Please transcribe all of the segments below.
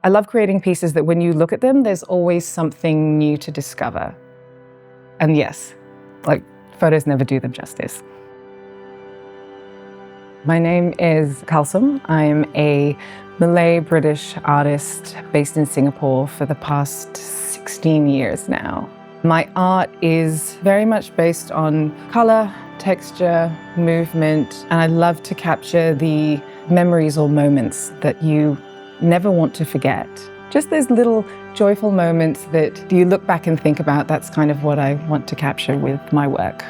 I love creating pieces that when you look at them, there's always something new to discover. And yes, like, photos never do them justice. My name is Khalsom. I'm a Malay-British artist based in Singapore for the past 16 years now. My art is very much based on color, texture, movement, and I love to capture the memories or moments that you never want to forget. Just those little joyful moments that you look back and think about. That's kind of what I want to capture with my work.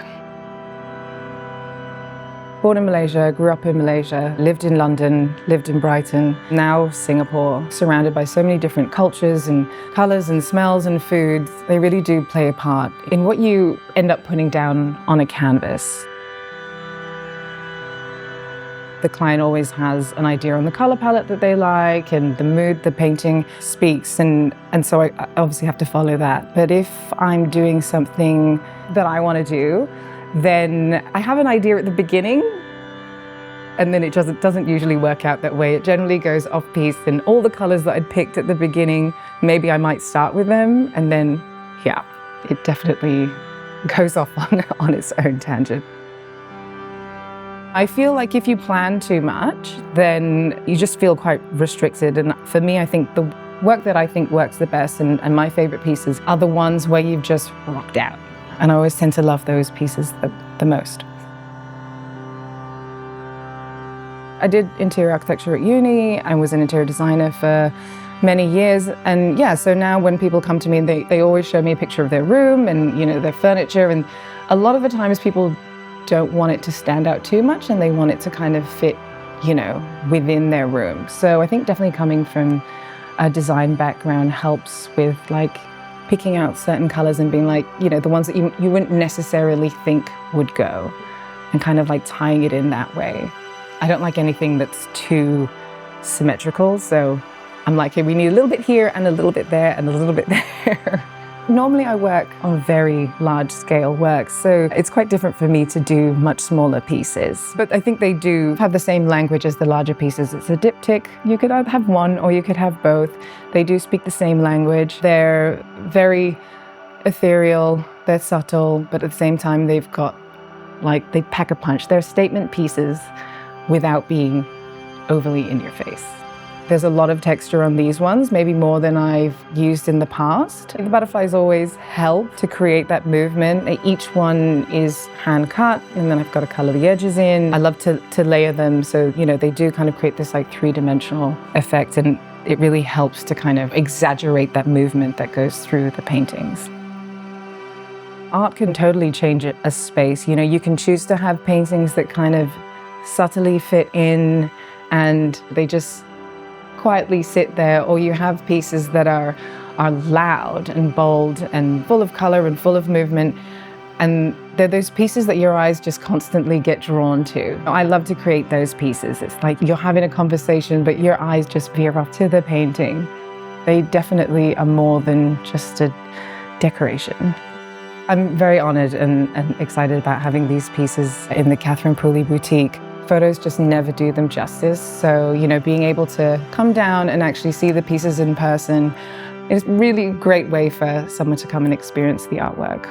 Born in Malaysia, grew up in Malaysia, lived in London, lived in Brighton, now Singapore, surrounded by so many different cultures and colours and smells and foods. They really do play a part in what you end up putting down on a canvas. The client always has an idea on the colour palette that they like and the mood the painting speaks, and so I obviously have to follow that. But if I'm doing something that I want to do, then I have an idea at the beginning, and then it doesn't usually work out that way. It generally goes off-piece, and all the colours that I'd picked at the beginning, maybe I might start with them, and then, yeah, it definitely goes off on its own tangent. I feel like if you plan too much, then you just feel quite restricted. And for me, I think the work that I think works the best and my favourite pieces are the ones where you've just rocked out. And I always tend to love those pieces the most. I did interior architecture at uni. I was an interior designer for many years. And yeah, so now when people come to me, they always show me a picture of their room and, you know, their furniture. And a lot of the times people don't want it to stand out too much and they want it to kind of fit, you know, within their room. So I think definitely coming from a design background helps with like picking out certain colors and being like, you know, the ones that you wouldn't necessarily think would go, and kind of like tying it in that way. I don't like anything that's too symmetrical, so I'm like, hey, we need a little bit here and a little bit there and a little bit there. Normally I work on very large scale works, so it's quite different for me to do much smaller pieces. But I think they do have the same language as the larger pieces. It's a diptych. You could either have one or you could have both. They do speak the same language. They're very ethereal, they're subtle, but at the same time they've got, like, they pack a punch. They're statement pieces without being overly in your face. There's a lot of texture on these ones, maybe more than I've used in the past. The butterflies always help to create that movement. Each one is hand cut, and then I've got to color the edges in. I love to layer them, so, you know, they do kind of create this like three-dimensional effect, and it really helps to kind of exaggerate that movement that goes through the paintings. Art can totally change a space. You know, you can choose to have paintings that kind of subtly fit in and they just quietly sit there, or you have pieces that are loud and bold and full of color and full of movement, and they're those pieces that your eyes just constantly get drawn to. I love to create those pieces. It's like you're having a conversation but your eyes just veer off to the painting. They definitely are more than just a decoration. I'm very honored and excited about having these pieces in the Katharine Pooley Boutique. Photos just never do them justice. So, you know, being able to come down and actually see the pieces in person is really a great way for someone to come and experience the artwork.